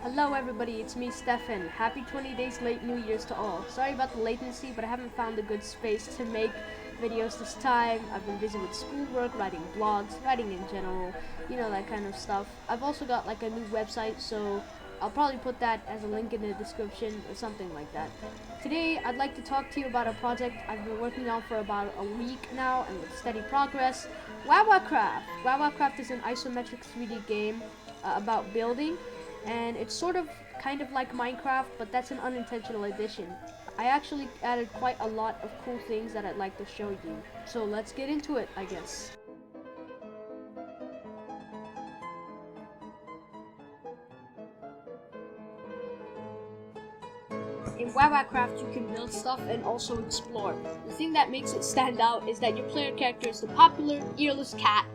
Hello everybody, it's me Stefan. Happy 20 days late New Year's to all. Sorry about the latency, but I haven't found a good space to make videos this time. I've been busy with schoolwork, writing blogs, writing in general, that kind of stuff. I've also got like a new website, so I'll probably put that as a link in the description or something like that. Today, I'd like to talk to you about a project I've been working on for about a week now and with steady progress. Wawacraft. Wawacraft is an isometric 3D game about building, and it's sort of kind of like Minecraft, but that's an unintentional addition. I actually added quite a lot of cool things that I'd like to show you. So let's get into it, I guess. In Wawacraft, you can build stuff and also explore. The thing that makes it stand out is that your player character is the popular earless cat,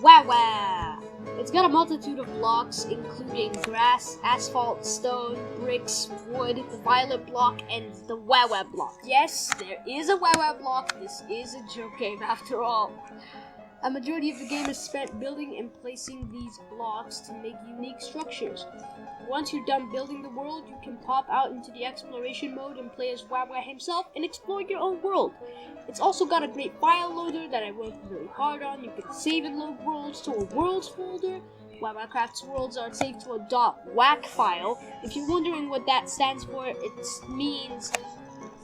Wawa. It's got a multitude of blocks, including grass, asphalt, stone, bricks, wood, the violet block, and the Wawa block. Yes, there is a Wawa block. This is a joke game after all. A majority of the game is spent building and placing these blocks to make unique structures. Once you're done building the world, you can pop out into the exploration mode and play as Wawa himself and explore your own world. It's also got a great file loader that I worked really hard on. You can save and load worlds to a worlds folder. Wawacraft's worlds are saved to a .wac file. If you're wondering what that stands for, it means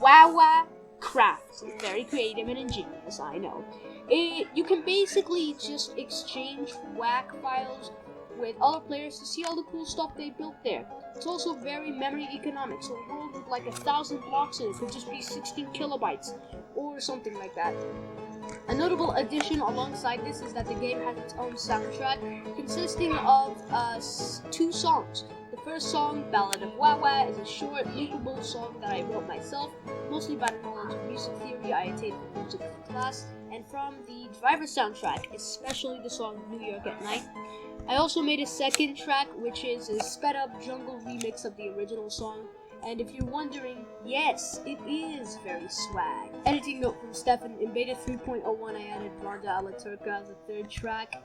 Wawacraft. Very creative and ingenious, I know. You can basically just exchange WAC files with other players to see all the cool stuff they built there. It's also very memory economic, so a world with like 1,000 blocks in it could just be 16 kilobytes or something like that. A notable addition alongside this is that the game has its own soundtrack consisting of two songs. The first song, Ballad of Wawa, is a short, loopable song that I wrote myself, mostly by knowledge of music theory I attained from music class, and from the driver soundtrack, especially the song New York at Night. I also made a second track, which is a sped-up jungle remix of the original song. And if you're wondering, yes, it is very swag. Editing note from Stefan, in beta 3.01 I added Blonda a la Turca as a third track.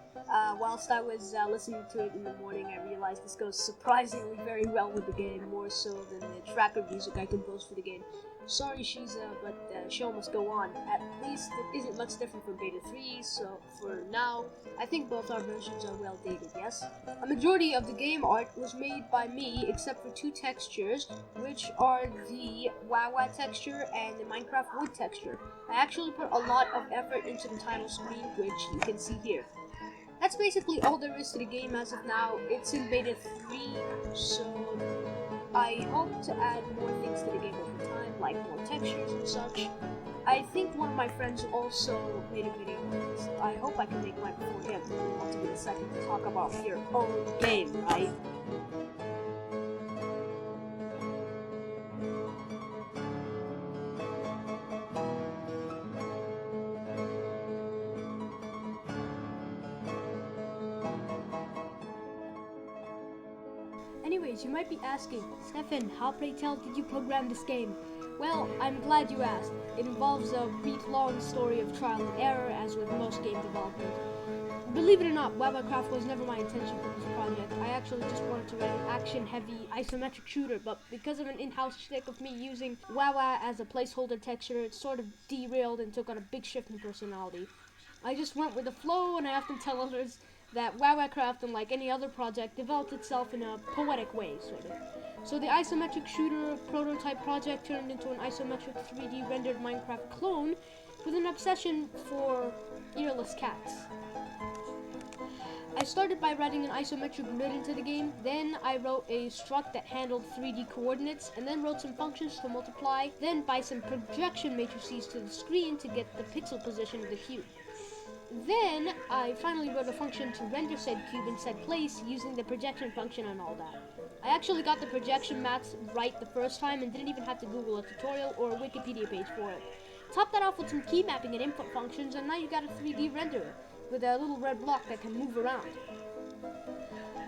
Whilst I was listening to it in the morning, I realized this goes surprisingly very well with the game, more so than the tracker music I composed for the game. Sorry Shiza, but the show must go on. At least it isn't much different from beta 3, so for now, I think both our versions are well dated, yes? A majority of the game art was made by me, except for two textures, which are the Wawa texture and the Minecraft wood texture. I actually put a lot of effort into the title screen, which you can see here. That's basically all there is to the game as of now. It's in beta 3, so I hope to add more things to the game over time, like more textures and such. I think one of my friends also made a video on this. I hope I can make mine before him. You want to be the second to talk about your own game, right? Anyways, you might be asking, Stefan, how pray tell did you program this game? Well, I'm glad you asked. It involves a week-long story of trial and error, as with most game development. Believe it or not, Wawacraft was never my intention for this project. I actually just wanted to write an action-heavy isometric shooter, but because of an in-house shtick of me using Wawa as a placeholder texture, it sort of derailed and took on a big shift in personality. I just went with the flow, and I often tell others that Wawacraft, unlike any other project, developed itself in a poetic way, sort of. So the isometric shooter prototype project turned into an isometric 3D rendered Minecraft clone with an obsession for earless cats. I started by writing an isometric grid into the game, then I wrote a struct that handled 3D coordinates, and then wrote some functions to multiply, then by some projection matrices to the screen to get the pixel position of the cube. Then, I finally wrote a function to render said cube in said place using the projection function and all that. I actually got the projection maths right the first time and didn't even have to Google a tutorial or a Wikipedia page for it. Top that off with some key mapping and input functions, and now you got a 3D renderer with a little red block that can move around.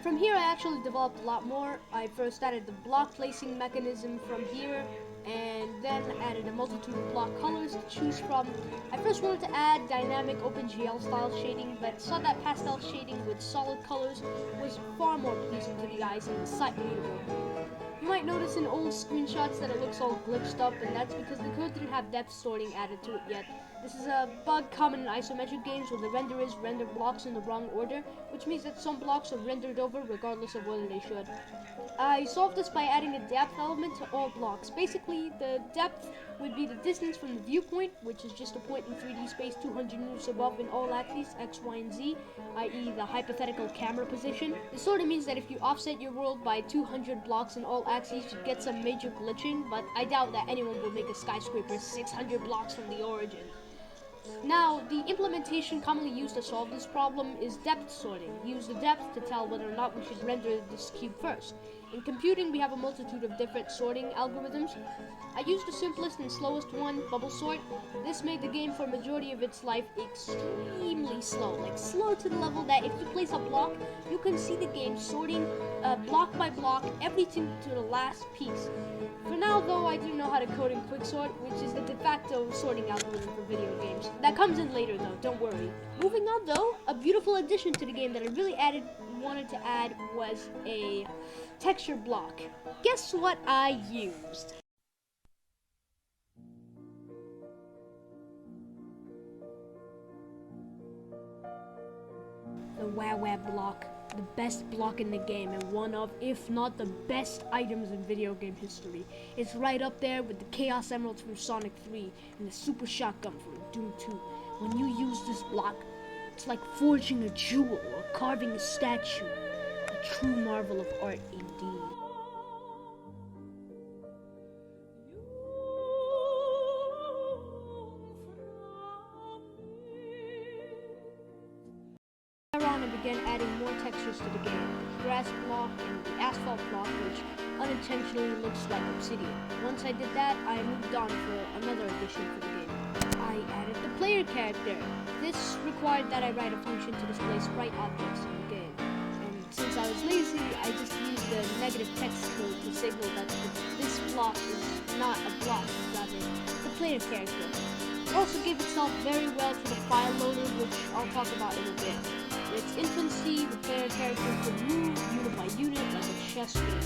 From here I actually developed a lot more. I first added the block placing mechanism from here, and then added a multitude of block colors to choose from. I first wanted to add dynamic OpenGL style shading, but saw that pastel shading with solid colors was far more pleasing to the eyes and sight readable. You might notice in old screenshots that it looks all glitched up, and that's because the code didn't have depth sorting added to it yet. This is a bug common in isometric games where the renderers render blocks in the wrong order, which means that some blocks are rendered over regardless of whether they should. I solved this by adding a depth element to all blocks. Basically, the depth would be the distance from the viewpoint, which is just a point in 3D space 200 units above in all axes, X, Y, and Z, i.e. the hypothetical camera position. This sort of means that if you offset your world by 200 blocks in all axes, you get some major glitching, but I doubt that anyone will make a skyscraper 600 blocks from the origin. Now, the implementation commonly used to solve this problem is depth sorting. Use the depth to tell whether or not we should render this cube first. In computing, we have a multitude of different sorting algorithms. I used the simplest and slowest one, bubble sort. This made the game for a majority of its life extremely slow. Like slow to the level that if you place a block, you can see the game sorting block by block, everything to the last piece. For now, though, I do know how to code in quicksort, which is the de facto sorting algorithm for video games. That comes in later, though, don't worry. Moving on, though, a beautiful addition to the game that I really wanted to add was a texture block. Guess what I used? The Wawacraft block. The best block in the game and one of, if not the best items in video game history. It's right up there with the Chaos Emeralds from Sonic 3 and the Super Shotgun from Doom 2. When you use this block, it's like forging a jewel or carving a statue. A true marvel of art indeed. On and began adding more textures to the game. The grass block and the asphalt block, which unintentionally looks like obsidian. Once I did that, I moved on for another addition for the game. I added the player character. This required that I write a function to display sprite objects in the game. And since I was lazy, I just used the negative text code to signal that this block is not a block, rather the player character. It also gave itself very well to the file loader, which I'll talk about in a bit. In its infancy, the player character could move unit by unit like a chess game.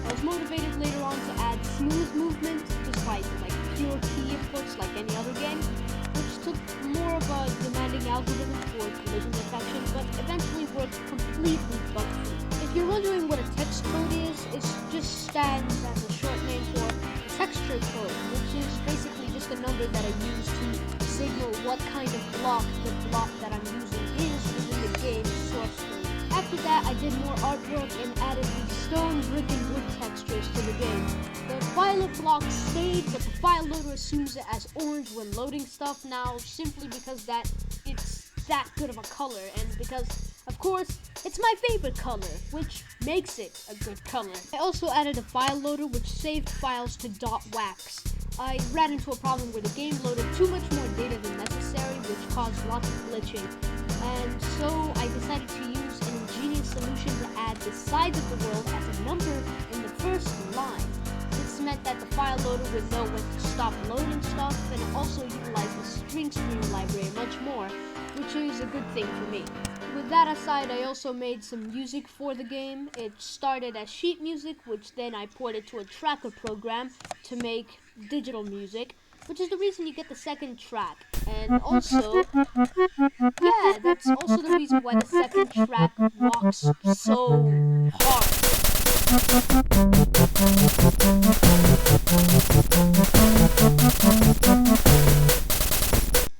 I was motivated later on to add smooth movement, just by pure key inputs like any other game, which took more of a demanding algorithm for collision detection, but eventually worked completely bug-free. If you're wondering what a text code is, it just stands as a short name for a texture code, which is basically just a number that I use to signal what kind of block the block that I'm using is within the game's source code. After that, I did more artwork and added the stone, brick, and wood textures to the game. The violet block stayed, but the file loader assumes it as orange when loading stuff now, simply because it's that good of a color, and because, of course, it's my favorite color, which makes it a good color. I also added a file loader which saved files to .wax. I ran into a problem where the game loaded too much more data than necessary, which caused lots of glitching. And so I decided to use an ingenious solution to add the size of the world as a number in the first line. This meant that the file loader would know when to stop loading stuff, and it also utilized the string stream library much more, which is a good thing for me. With that aside, I also made some music for the game. It started as sheet music, which then I ported to a tracker program to make digital music, which is the reason you get the second track. And also, yeah, that's also the reason why the second track rocks so hard.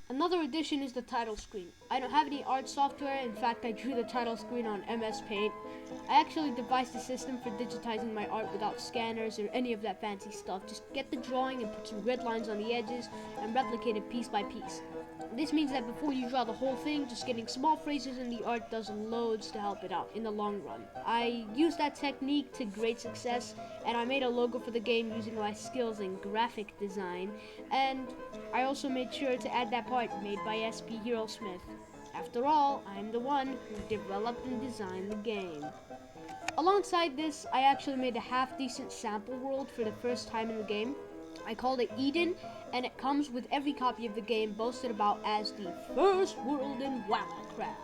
Another addition is the title screen. I don't have any art software. In fact, I drew the title screen on MS Paint. I actually devised a system for digitizing my art without scanners or any of that fancy stuff. Just get the drawing and put some grid lines on the edges and replicate it piece by piece. This means that before you draw the whole thing, just getting small phrases in the art does loads to help it out in the long run. I used that technique to great success, and I made a logo for the game using my skills in graphic design, and I also made sure to add that part made by SP Hero Smith. After all, I'm the one who developed and designed the game. Alongside this, I actually made a half-decent sample world for the first time in the game. I called it Eden, and it comes with every copy of the game boasted about as the first world in Wawacraft.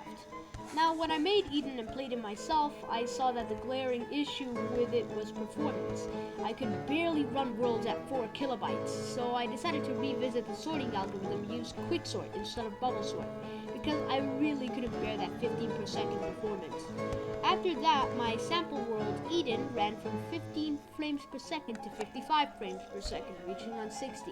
Now, when I made Eden and played it myself, I saw that the glaring issue with it was performance. I could barely run worlds at 4 kilobytes, so I decided to revisit the sorting algorithm and use quicksort instead of bubble sort, because I really couldn't bear that 15 per second performance. After that, my sample world, Eden, ran from 15 frames per second to 55 frames per second, reaching on 60.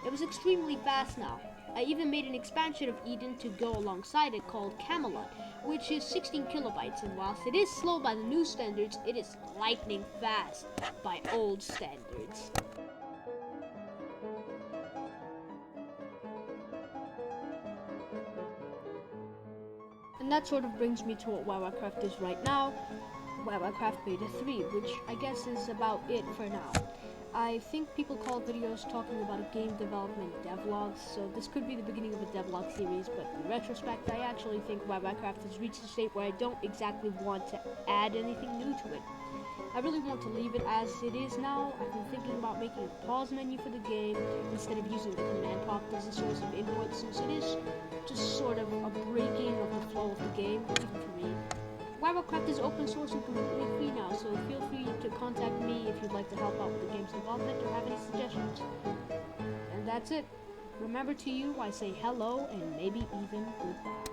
It was extremely fast now. I even made an expansion of Eden to go alongside it called Camelot, which is 16 kilobytes, and whilst it is slow by the new standards, it is lightning fast by old standards. And that sort of brings me to what Wawacraft is right now, Wawacraft Beta 3, which I guess is about it for now. I think people call videos talking about a game development devlogs, so this could be the beginning of a devlog series, but in retrospect, I actually think Wawacraft has reached a state where I don't exactly want to add anything new to it. I really want to leave it as it is now. I've been thinking about making a pause menu for the game instead of using the command prompt as a source of input, since it is just sort of a breaking of the flow of the game, even for me. Wawacraft is open source and completely free now, so feel free to contact me if you'd like to help out with the game's development or have any suggestions. And that's it. Remember, to you, I say hello and maybe even goodbye.